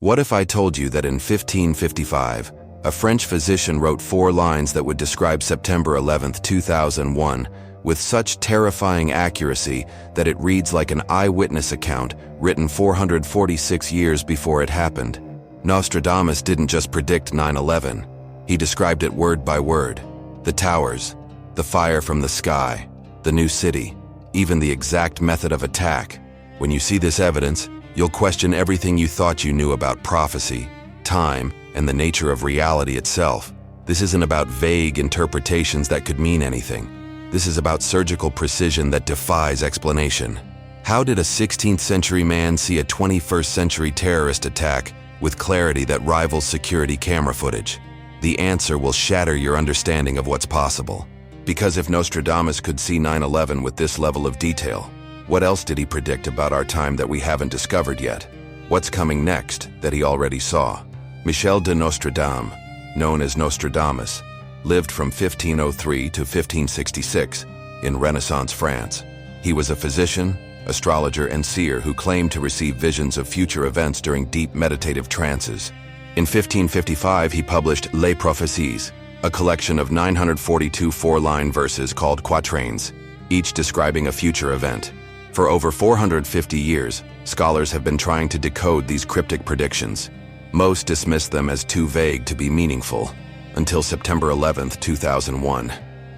What if I told you that in 1555, a French physician wrote 4 lines that would describe September 11, 2001, with such terrifying accuracy that it reads like an eyewitness account written 446 years before it happened? Nostradamus didn't just predict 9/11. He described it word by word. The towers, the fire from the sky, the new city, even the exact method of attack. When you see this evidence, you'll question everything you thought you knew about prophecy, time, and the nature of reality itself. This isn't about vague interpretations that could mean anything. This is about surgical precision that defies explanation. How did a 16th century man see a 21st century terrorist attack with clarity that rivals security camera footage? The answer will shatter your understanding of what's possible. Because if Nostradamus could see 9/11 with this level of detail, what else did he predict about our time that we haven't discovered yet? What's coming next that he already saw? Michel de Nostredame, known as Nostradamus, lived from 1503 to 1566 in Renaissance France. He was a physician, astrologer, and seer who claimed to receive visions of future events during deep meditative trances. In 1555, he published Les Prophecies, a collection of 942 4-line verses called quatrains, each describing a future event. For over 450 years, scholars have been trying to decode these cryptic predictions. Most dismissed them as too vague to be meaningful, until September 11, 2001.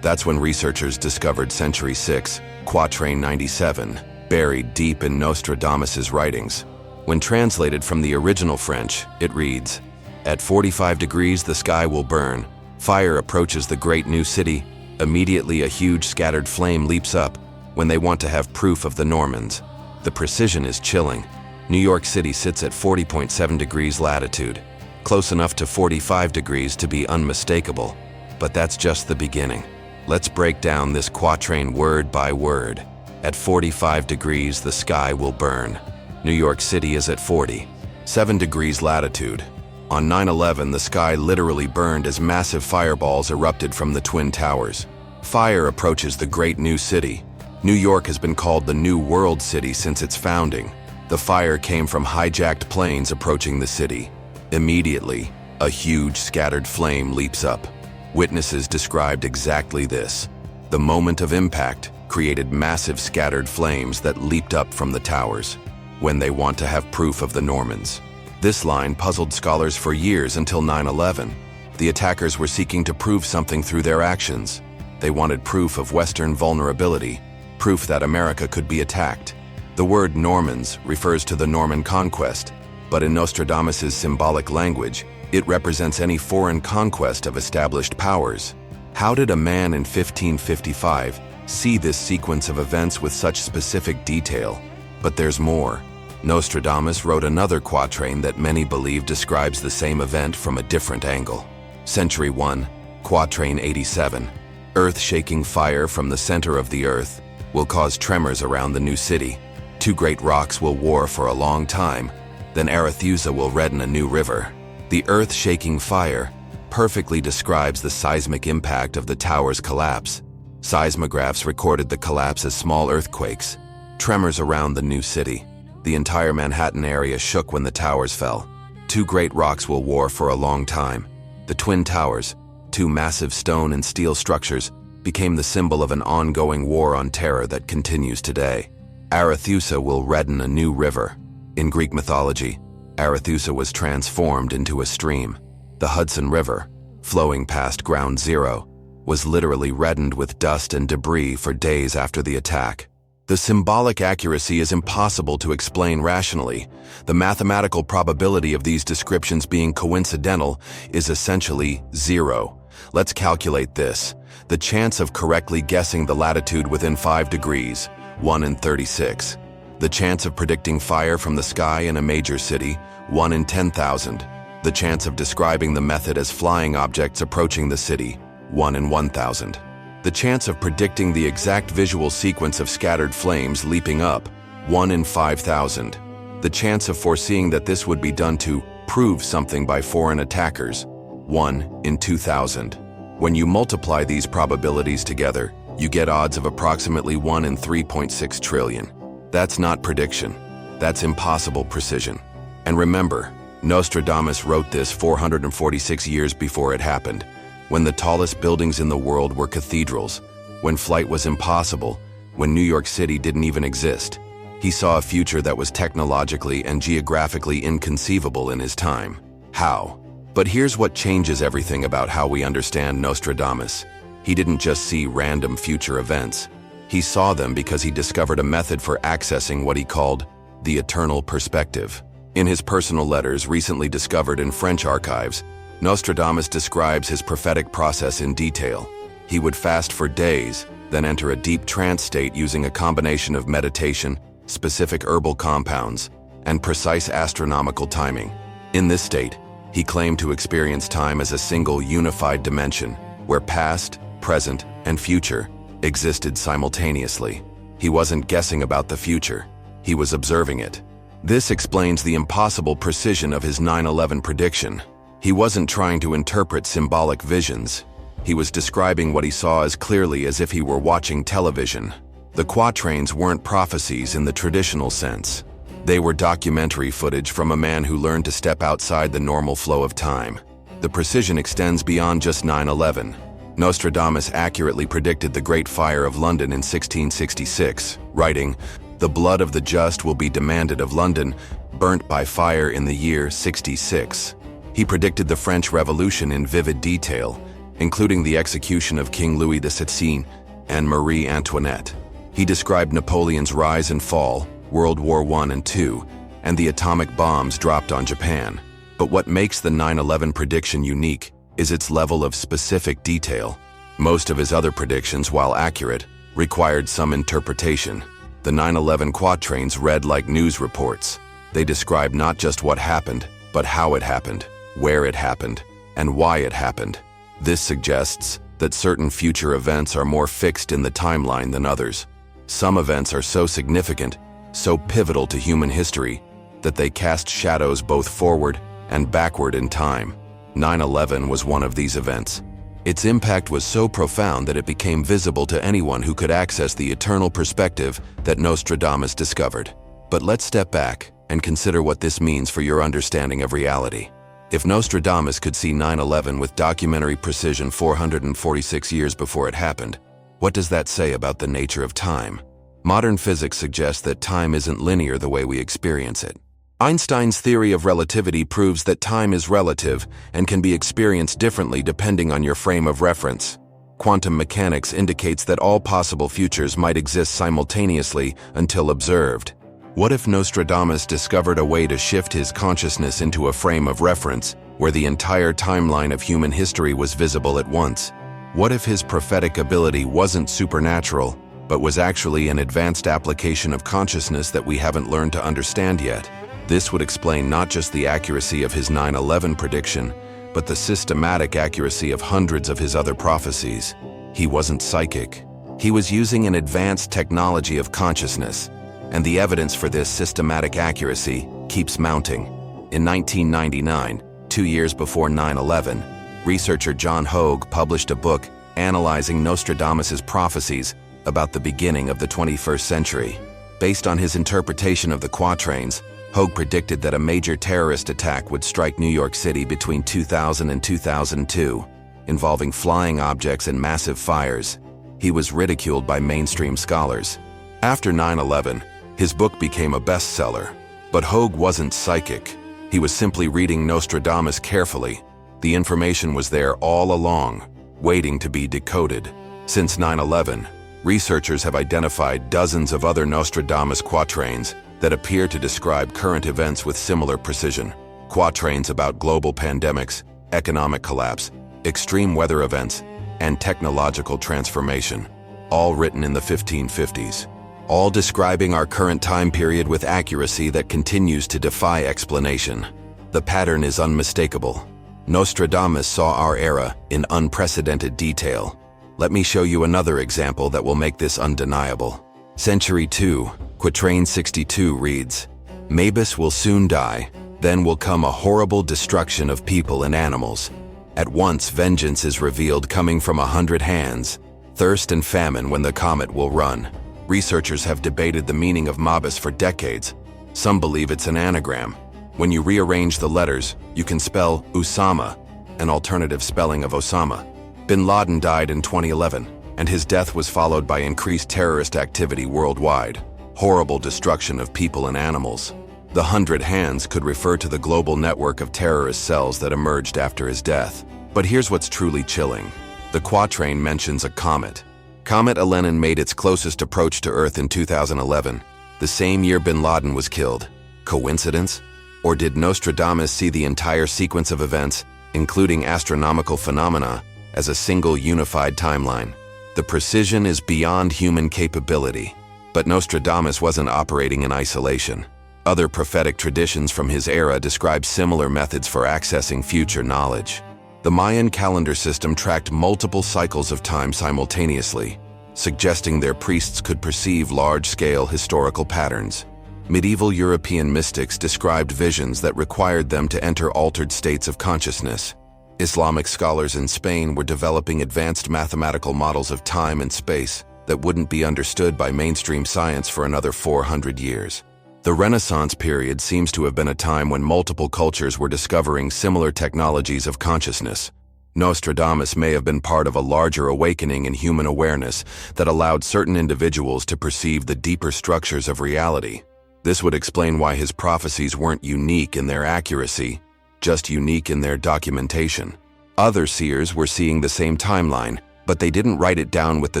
That's when researchers discovered Century 6, Quatrain 97, buried deep in Nostradamus's writings. When translated from the original French, it reads, "At 45 degrees the sky will burn. Fire approaches the great new city. Immediately a huge scattered flame leaps up when they want to have proof of the Normans." The precision is chilling. New York City sits at 40.7 degrees latitude, close enough to 45 degrees to be unmistakable. But that's just the beginning. Let's break down this quatrain word by word. At 45 degrees the sky will burn. New York City is at 47 degrees latitude. On 9/11, the sky literally burned as massive fireballs erupted from the Twin Towers. Fire approaches the great new city. New York has been called the New World City since its founding. The fire came from hijacked planes approaching the city. Immediately, a huge scattered flame leaps up. Witnesses described exactly this. The moment of impact created massive scattered flames that leaped up from the towers when they want to have proof of the Normans. This line puzzled scholars for years until 9/11. The attackers were seeking to prove something through their actions. They wanted proof of Western vulnerability, proof that America could be attacked. The word Normans refers to the Norman conquest, but in Nostradamus's symbolic language, it represents any foreign conquest of established powers. How did a man in 1555 see this sequence of events with such specific detail? But there's more. Nostradamus wrote another quatrain that many believe describes the same event from a different angle. Century 1, Quatrain 87. Earth-shaking fire from the center of the earth will cause tremors around the new city. 2 great rocks will war for a long time, then Arethusa will redden a new river. The earth-shaking fire perfectly describes the seismic impact of the tower's collapse. Seismographs recorded the collapse as small earthquakes, tremors around the new city. The entire Manhattan area shook when the towers fell. 2 great rocks will war for a long time. The Twin Towers, 2 massive stone and steel structures, became the symbol of an ongoing war on terror that continues today. Arethusa will redden a new river. In Greek mythology, Arethusa was transformed into a stream. The Hudson River, flowing past Ground Zero, was literally reddened with dust and debris for days after the attack. The symbolic accuracy is impossible to explain rationally. The mathematical probability of these descriptions being coincidental is essentially 0. Let's calculate this. The chance of correctly guessing the latitude within 5 degrees, 1 in 36. The chance of predicting fire from the sky in a major city, 1 in 10,000. The chance of describing the method as flying objects approaching the city, 1 in 1,000. The chance of predicting the exact visual sequence of scattered flames leaping up, 1 in 5,000. The chance of foreseeing that this would be done to prove something by foreign attackers, 1 in 2,000. When you multiply these probabilities together, you get odds of approximately 1 in 3.6 trillion. That's not prediction. That's impossible precision. And remember, Nostradamus wrote this 446 years before it happened, when the tallest buildings in the world were cathedrals, when flight was impossible, when New York City didn't even exist. He saw a future that was technologically and geographically inconceivable in his time. How? But here's what changes everything about how we understand Nostradamus. He didn't just see random future events. He saw them because he discovered a method for accessing what he called the eternal perspective. In his personal letters recently discovered in French archives, Nostradamus describes his prophetic process in detail. He would fast for days, then enter a deep trance state using a combination of meditation, specific herbal compounds, and precise astronomical timing. In this state, he claimed to experience time as a single unified dimension, where past, present, and future existed simultaneously. He wasn't guessing about the future, he was observing it. This explains the impossible precision of his 9/11 prediction. He wasn't trying to interpret symbolic visions. He was describing what he saw as clearly as if he were watching television. The quatrains weren't prophecies in the traditional sense. They were documentary footage from a man who learned to step outside the normal flow of time. The precision extends beyond just 9/11. Nostradamus accurately predicted the Great Fire of London in 1666, writing, "The blood of the just will be demanded of London, burnt by fire in the year 66. He predicted the French Revolution in vivid detail, including the execution of King Louis XVI and Marie Antoinette. He described Napoleon's rise and fall, World War I and II, and the atomic bombs dropped on Japan. But what makes the 9/11 prediction unique is its level of specific detail. Most of his other predictions, while accurate, required some interpretation. The 9/11 quatrains read like news reports. They describe not just what happened, but how it happened, where it happened, and why it happened. This suggests that certain future events are more fixed in the timeline than others. Some events are so significant, so pivotal to human history, that they cast shadows both forward and backward in time. 9/11 was one of these events. Its impact was so profound that it became visible to anyone who could access the eternal perspective that Nostradamus discovered. But let's step back and consider what this means for your understanding of reality. If Nostradamus could see 9/11 with documentary precision 446 years before it happened, what does that say about the nature of time? Modern physics suggests that time isn't linear the way we experience it. Einstein's theory of relativity proves that time is relative and can be experienced differently depending on your frame of reference. Quantum mechanics indicates that all possible futures might exist simultaneously until observed. What if Nostradamus discovered a way to shift his consciousness into a frame of reference where the entire timeline of human history was visible at once? What if his prophetic ability wasn't supernatural, but was actually an advanced application of consciousness that we haven't learned to understand yet? This would explain not just the accuracy of his 9/11 prediction, but the systematic accuracy of hundreds of his other prophecies. He wasn't psychic. He was using an advanced technology of consciousness, and the evidence for this systematic accuracy keeps mounting. In 1999, 2 years before 9/11, researcher John Hogue published a book analyzing Nostradamus's prophecies about the beginning of the 21st century. Based on his interpretation of the quatrains, Hogue predicted that a major terrorist attack would strike New York City between 2000 and 2002, involving flying objects and massive fires. He was ridiculed by mainstream scholars. After 9/11, his book became a bestseller. But Hogue wasn't psychic. He was simply reading Nostradamus carefully. The information was there all along, waiting to be decoded. Since 9/11, researchers have identified dozens of other Nostradamus quatrains that appear to describe current events with similar precision. Quatrains about global pandemics, economic collapse, extreme weather events, and technological transformation, all written in the 1550s. All describing our current time period with accuracy that continues to defy explanation. The pattern is unmistakable. Nostradamus saw our era in unprecedented detail. Let me show you another example that will make this undeniable. Century 2, Quatrain 62 reads, "Maebus will soon die, then will come a horrible destruction of people and animals. At once vengeance is revealed coming from 100 hands, thirst and famine when the comet will run." Researchers have debated the meaning of Maebus for decades. Some believe it's an anagram. When you rearrange the letters, you can spell Usama, an alternative spelling of Osama. Bin Laden died in 2011, and his death was followed by increased terrorist activity worldwide, horrible destruction of people and animals. The 100 Hands could refer to the global network of terrorist cells that emerged after his death. But here's what's truly chilling. The quatrain mentions a comet. Comet Elenin made its closest approach to Earth in 2011, the same year Bin Laden was killed. Coincidence? Or did Nostradamus see the entire sequence of events, including astronomical phenomena, as a single unified timeline? The precision is beyond human capability. But Nostradamus wasn't operating in isolation. Other prophetic traditions from his era describe similar methods for accessing future knowledge. The Mayan calendar system tracked multiple cycles of time simultaneously, suggesting their priests could perceive large-scale historical patterns. Medieval European mystics described visions that required them to enter altered states of consciousness. Islamic scholars in Spain were developing advanced mathematical models of time and space that wouldn't be understood by mainstream science for another 400 years. The Renaissance period seems to have been a time when multiple cultures were discovering similar technologies of consciousness. Nostradamus may have been part of a larger awakening in human awareness that allowed certain individuals to perceive the deeper structures of reality. This would explain why his prophecies weren't unique in their accuracy, just unique in their documentation. Other seers were seeing the same timeline, but they didn't write it down with the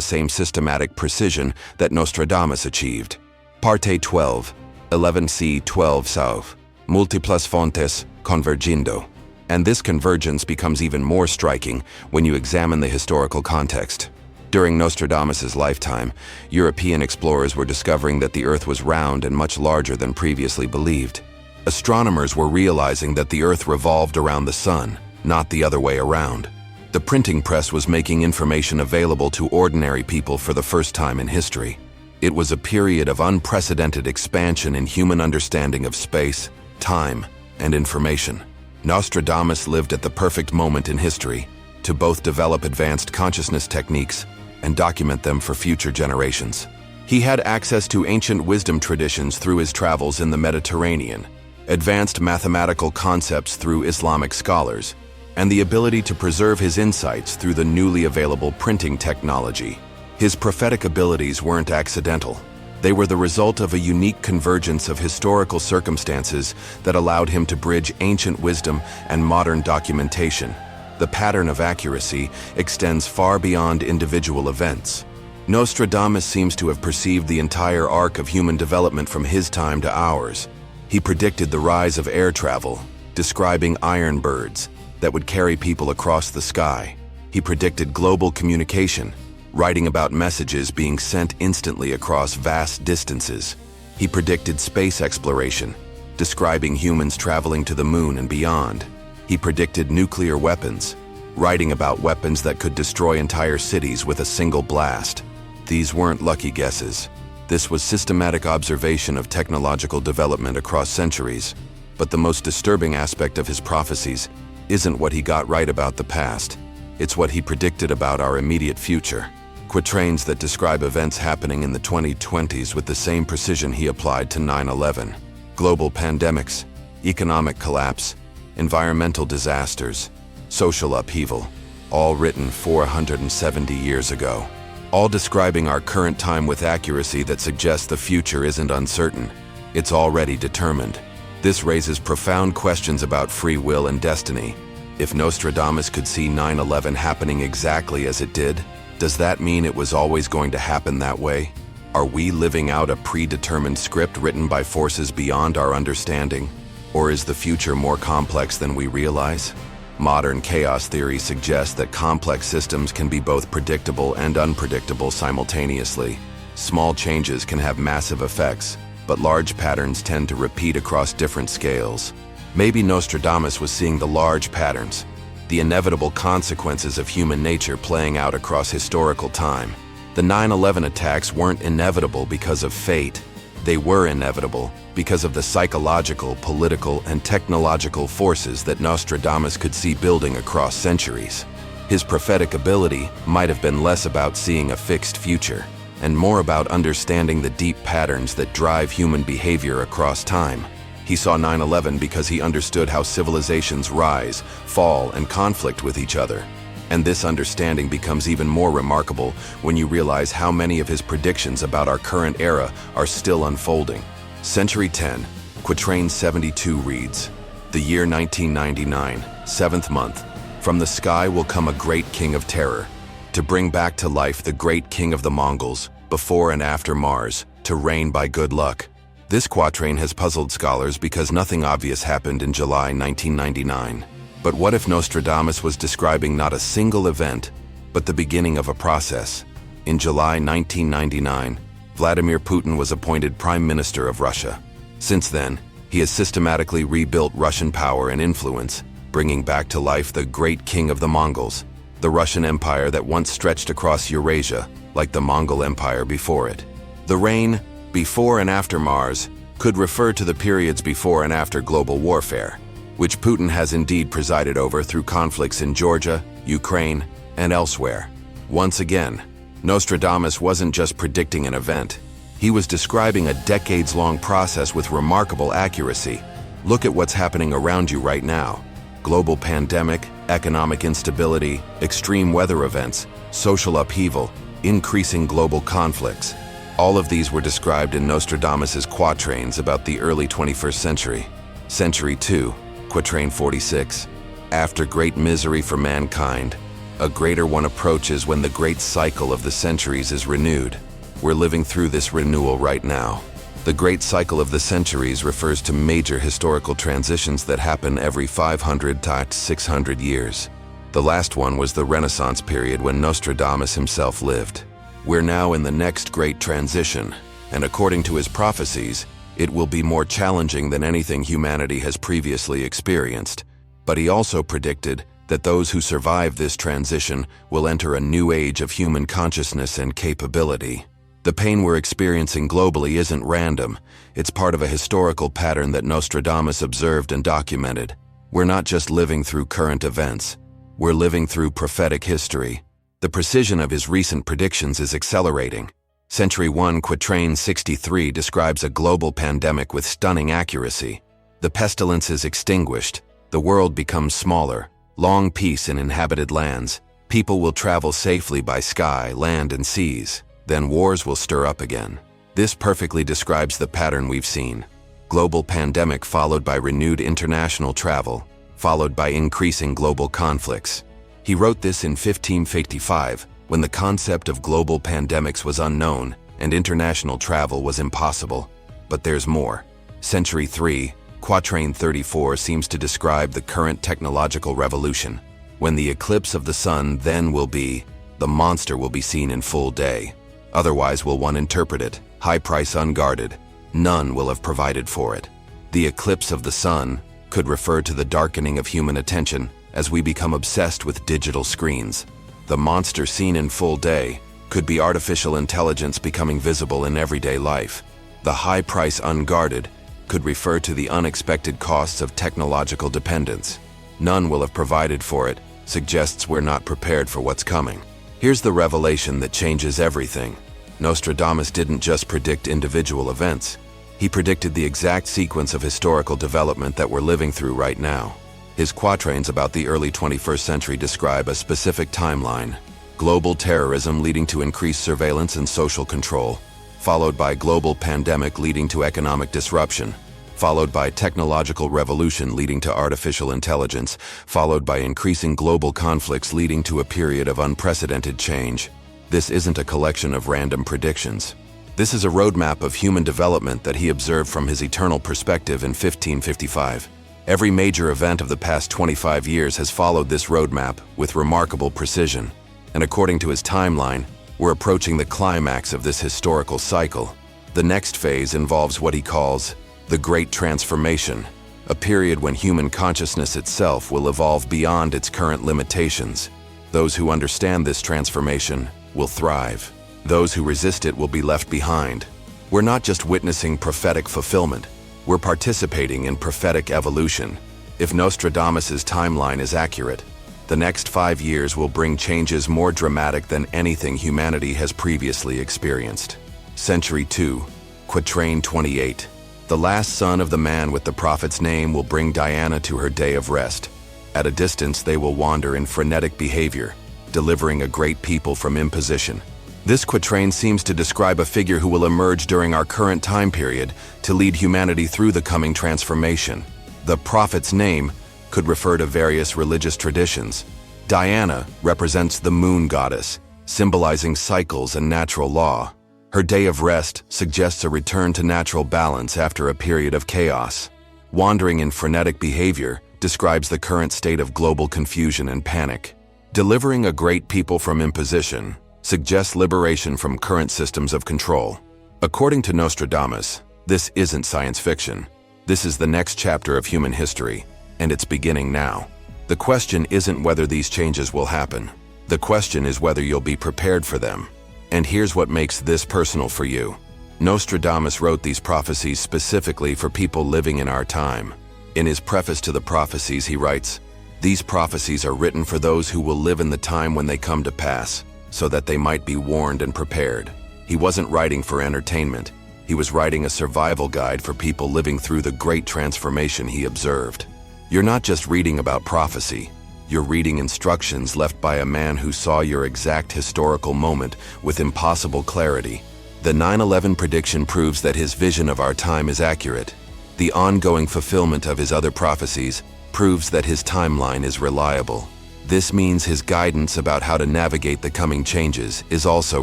same systematic precision that Nostradamus achieved. Parte 12. 11c 12 South. Multiplas fontes convergindo. And this convergence becomes even more striking when you examine the historical context. During Nostradamus's lifetime, European explorers were discovering that the Earth was round and much larger than previously believed. Astronomers were realizing that the Earth revolved around the Sun, not the other way around. The printing press was making information available to ordinary people for the first time in history. It was a period of unprecedented expansion in human understanding of space, time, and information. Nostradamus lived at the perfect moment in history to both develop advanced consciousness techniques and document them for future generations. He had access to ancient wisdom traditions through his travels in the Mediterranean, advanced mathematical concepts through Islamic scholars, and the ability to preserve his insights through the newly available printing technology. His prophetic abilities weren't accidental. They were the result of a unique convergence of historical circumstances that allowed him to bridge ancient wisdom and modern documentation. The pattern of accuracy extends far beyond individual events. Nostradamus seems to have perceived the entire arc of human development from his time to ours. He predicted the rise of air travel, describing iron birds that would carry people across the sky. He predicted global communication, writing about messages being sent instantly across vast distances. He predicted space exploration, describing humans traveling to the moon and beyond. He predicted nuclear weapons, writing about weapons that could destroy entire cities with a single blast. These weren't lucky guesses. This was systematic observation of technological development across centuries. But the most disturbing aspect of his prophecies isn't what he got right about the past. It's what he predicted about our immediate future. Quatrains that describe events happening in the 2020s with the same precision he applied to 9/11. Global pandemics, economic collapse, environmental disasters, social upheaval, all written 470 years ago. All describing our current time with accuracy that suggests the future isn't uncertain. It's already determined. This raises profound questions about free will and destiny. If Nostradamus could see 9/11 happening exactly as it did, does that mean it was always going to happen that way? Are we living out a predetermined script written by forces beyond our understanding? Or is the future more complex than we realize? Modern chaos theory suggests that complex systems can be both predictable and unpredictable simultaneously. Small changes can have massive effects, but large patterns tend to repeat across different scales. Maybe Nostradamus was seeing the large patterns, the inevitable consequences of human nature playing out across historical time. The 9/11 attacks weren't inevitable because of fate. They were inevitable because of the psychological, political, and technological forces that Nostradamus could see building across centuries. His prophetic ability might have been less about seeing a fixed future, and more about understanding the deep patterns that drive human behavior across time. He saw 9/11 because he understood how civilizations rise, fall, and conflict with each other. And this understanding becomes even more remarkable when you realize how many of his predictions about our current era are still unfolding. Century 10, Quatrain 72 reads, "The year 1999, 7th month. From the sky will come a great king of terror, to bring back to life the great king of the Mongols, before and after Mars, to reign by good luck." This quatrain has puzzled scholars because nothing obvious happened in July 1999. But what if Nostradamus was describing not a single event, but the beginning of a process? In July 1999, Vladimir Putin was appointed Prime Minister of Russia. Since then, he has systematically rebuilt Russian power and influence, bringing back to life the great king of the Mongols, the Russian Empire that once stretched across Eurasia, like the Mongol Empire before it. The reign, before and after Mars, could refer to the periods before and after global warfare, which Putin has indeed presided over through conflicts in Georgia, Ukraine, and elsewhere. Once again, Nostradamus wasn't just predicting an event. He was describing a decades-long process with remarkable accuracy. Look at what's happening around you right now. Global pandemic, economic instability, extreme weather events, social upheaval, increasing global conflicts. All of these were described in Nostradamus's quatrains about the early 21st century. Century 2, Quatrain 46. "After great misery for mankind, a greater one approaches when the great cycle of the centuries is renewed." We're living through this renewal right now. The great cycle of the centuries refers to major historical transitions that happen every 500 to 600 years. The last one was the Renaissance period when Nostradamus himself lived. We're now in the next great transition, and according to his prophecies, it will be more challenging than anything humanity has previously experienced. But he also predicted that those who survive this transition will enter a new age of human consciousness and capability. The pain we're experiencing globally isn't random. It's part of a historical pattern that Nostradamus observed and documented. We're not just living through current events. We're living through prophetic history. The precision of his recent predictions is accelerating. Century 1, Quatrain 63 describes a global pandemic with stunning accuracy. The pestilence is extinguished. The world becomes smaller. Long peace in inhabited lands. People will travel safely by sky, land, and seas. Then wars will stir up again. This perfectly describes the pattern we've seen. Global pandemic followed by renewed international travel, followed by increasing global conflicts. He wrote this in 1555, when the concept of global pandemics was unknown and international travel was impossible. But there's more. Century 3, Quatrain 34 seems to describe the current technological revolution. When the eclipse of the sun then will be, the monster will be seen in full day. Otherwise will one interpret it, high price unguarded. None will have provided for it. The eclipse of the sun could refer to the darkening of human attention as we become obsessed with digital screens. The monster seen in full day could be artificial intelligence becoming visible in everyday life. The high price unguarded could refer to the unexpected costs of technological dependence. None will have provided for it suggests we're not prepared for what's coming. Here's the revelation that changes everything. Nostradamus didn't just predict individual events. He predicted the exact sequence of historical development that we're living through right now. His quatrains about the early 21st century describe a specific timeline. Global terrorism leading to increased surveillance and social control, followed by global pandemic leading to economic disruption, followed by technological revolution leading to artificial intelligence, followed by increasing global conflicts leading to a period of unprecedented change. This isn't a collection of random predictions. This is a roadmap of human development that he observed from his eternal perspective in 1555. Every major event of the past 25 years has followed this roadmap with remarkable precision. And according to his timeline, we're approaching the climax of this historical cycle. The next phase involves what he calls the Great Transformation, a period when human consciousness itself will evolve beyond its current limitations. Those who understand this transformation will thrive. Those who resist it will be left behind. We're not just witnessing prophetic fulfillment, we're participating in prophetic evolution. If Nostradamus's timeline is accurate, the next 5 years will bring changes more dramatic than anything humanity has previously experienced. Century 2, Quatrain 28. The last son of the man with the prophet's name will bring Diana to her day of rest. At a distance they will wander in frenetic behavior, delivering a great people from imposition. This quatrain seems to describe a figure who will emerge during our current time period to lead humanity through the coming transformation. The prophet's name could refer to various religious traditions. Diana represents the moon goddess, symbolizing cycles and natural law. Her day of rest suggests a return to natural balance after a period of chaos. Wandering in frenetic behavior describes the current state of global confusion and panic. Delivering a great people from imposition suggests liberation from current systems of control. According to Nostradamus, this isn't science fiction. This is the next chapter of human history, and it's beginning now. The question isn't whether these changes will happen. The question is whether you'll be prepared for them. And here's what makes this personal for you. Nostradamus wrote these prophecies specifically for people living in our time. In his preface to the Prophecies, he writes, "These prophecies are written for those who will live in the time when they come to pass, so that they might be warned and prepared." He wasn't writing for entertainment. He was writing a survival guide for people living through the great transformation he observed. You're not just reading about prophecy. You're reading instructions left by a man who saw your exact historical moment with impossible clarity. The 9/11 prediction proves that his vision of our time is accurate. The ongoing fulfillment of his other prophecies proves that his timeline is reliable. This means his guidance about how to navigate the coming changes is also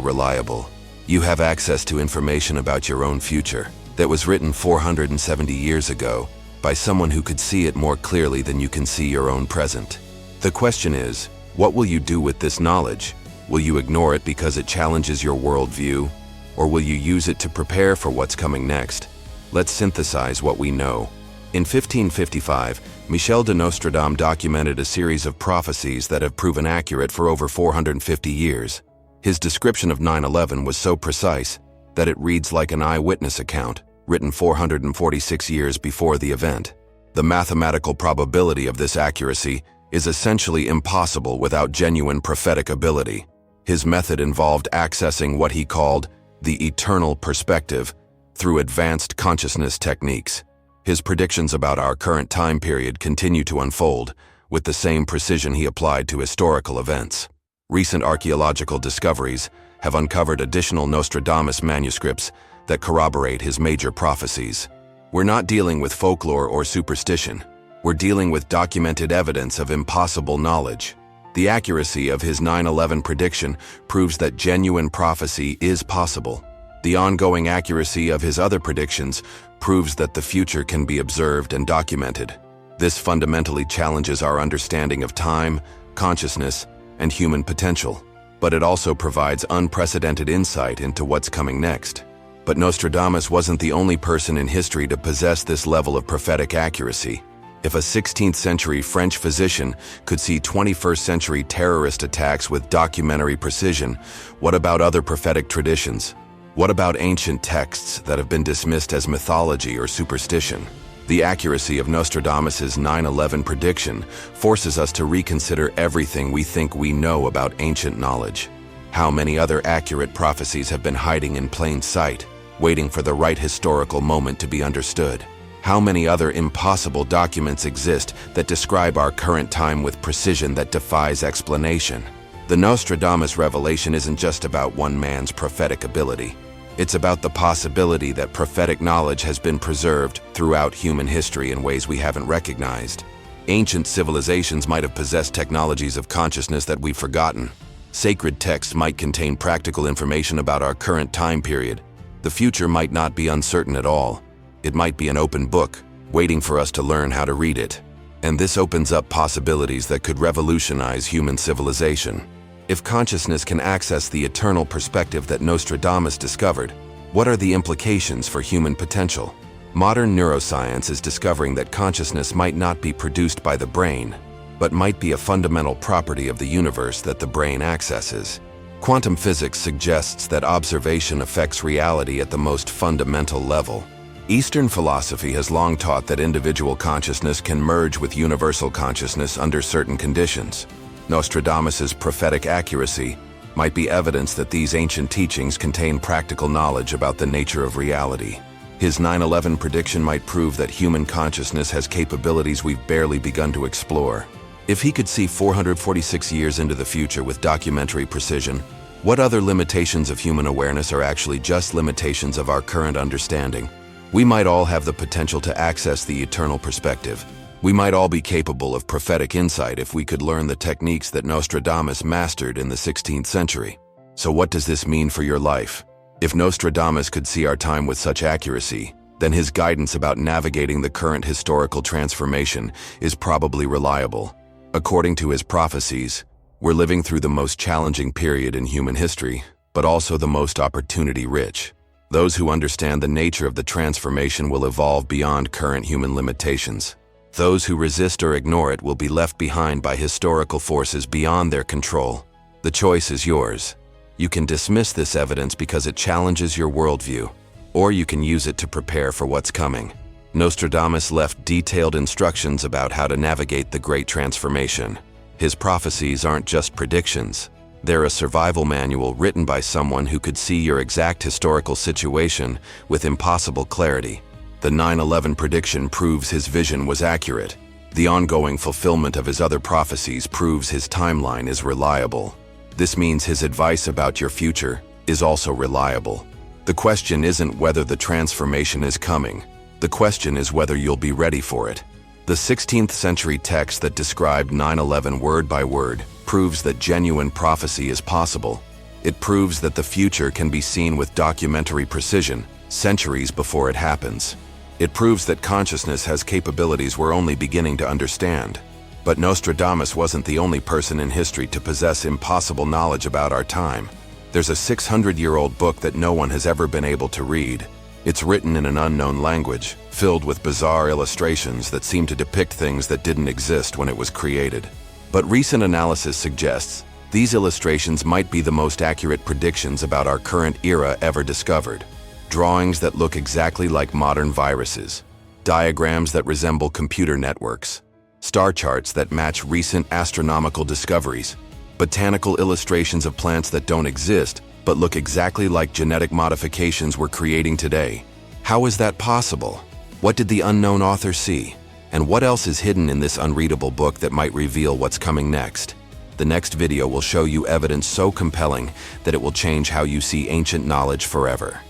reliable. You have access to information about your own future that was written 470 years ago by someone who could see it more clearly than you can see your own present. The question is, what will you do with this knowledge? Will you ignore it because it challenges your worldview? Or will you use it to prepare for what's coming next? Let's synthesize what we know. In 1555, Michel de Nostredame documented a series of prophecies that have proven accurate for over 450 years. His description of 9/11 was so precise that it reads like an eyewitness account, written 446 years before the event. The mathematical probability of this accuracy is essentially impossible without genuine prophetic ability. His method involved accessing what he called the eternal perspective through advanced consciousness techniques. His predictions about our current time period continue to unfold with the same precision he applied to historical events. Recent archaeological discoveries have uncovered additional Nostradamus manuscripts that corroborate his major prophecies. We're not dealing with folklore or superstition. We're dealing with documented evidence of impossible knowledge. The accuracy of his 9/11 prediction proves that genuine prophecy is possible. The ongoing accuracy of his other predictions proves that the future can be observed and documented. This fundamentally challenges our understanding of time, consciousness, and human potential, but it also provides unprecedented insight into what's coming next. But Nostradamus wasn't the only person in history to possess this level of prophetic accuracy. If a 16th century French physician could see 21st century terrorist attacks with documentary precision, what about other prophetic traditions? What about ancient texts that have been dismissed as mythology or superstition? The accuracy of Nostradamus's 9/11 prediction forces us to reconsider everything we think we know about ancient knowledge. How many other accurate prophecies have been hiding in plain sight, waiting for the right historical moment to be understood? How many other impossible documents exist that describe our current time with precision that defies explanation? The Nostradamus revelation isn't just about one man's prophetic ability. It's about the possibility that prophetic knowledge has been preserved throughout human history in ways we haven't recognized. Ancient civilizations might have possessed technologies of consciousness that we've forgotten. Sacred texts might contain practical information about our current time period. The future might not be uncertain at all. It might be an open book, waiting for us to learn how to read it. And this opens up possibilities that could revolutionize human civilization. If consciousness can access the eternal perspective that Nostradamus discovered, what are the implications for human potential? Modern neuroscience is discovering that consciousness might not be produced by the brain, but might be a fundamental property of the universe that the brain accesses. Quantum physics suggests that observation affects reality at the most fundamental level. Eastern philosophy has long taught that individual consciousness can merge with universal consciousness under certain conditions. Nostradamus's prophetic accuracy might be evidence that these ancient teachings contain practical knowledge about the nature of reality. His 9/11 prediction might prove that human consciousness has capabilities we've barely begun to explore. If he could see 446 years into the future with documentary precision, what other limitations of human awareness are actually just limitations of our current understanding? We might all have the potential to access the eternal perspective. We might all be capable of prophetic insight if we could learn the techniques that Nostradamus mastered in the 16th century. So what does this mean for your life? If Nostradamus could see our time with such accuracy, then his guidance about navigating the current historical transformation is probably reliable. According to his prophecies, we're living through the most challenging period in human history, but also the most opportunity-rich. Those who understand the nature of the transformation will evolve beyond current human limitations. Those who resist or ignore it will be left behind by historical forces beyond their control. The choice is yours. You can dismiss this evidence because it challenges your worldview, or you can use it to prepare for what's coming. Nostradamus left detailed instructions about how to navigate the Great Transformation. His prophecies aren't just predictions. They're a survival manual written by someone who could see your exact historical situation with impossible clarity. The 9/11 prediction proves his vision was accurate. The ongoing fulfillment of his other prophecies proves his timeline is reliable. This means his advice about your future is also reliable. The question isn't whether the transformation is coming. The question is whether you'll be ready for it. The 16th century text that described 9/11 word by word proves that genuine prophecy is possible. It proves that the future can be seen with documentary precision, centuries before it happens. It proves that consciousness has capabilities we're only beginning to understand. But Nostradamus wasn't the only person in history to possess impossible knowledge about our time. There's a 600-year-old book that no one has ever been able to read. It's written in an unknown language, filled with bizarre illustrations that seem to depict things that didn't exist when it was created. But recent analysis suggests these illustrations might be the most accurate predictions about our current era ever discovered. Drawings that look exactly like modern viruses, diagrams that resemble computer networks, star charts that match recent astronomical discoveries, botanical illustrations of plants that don't exist but look exactly like genetic modifications we're creating today. How is that possible? What did the unknown author see? And what else is hidden in this unreadable book that might reveal what's coming next? The next video will show you evidence so compelling that it will change how you see ancient knowledge forever.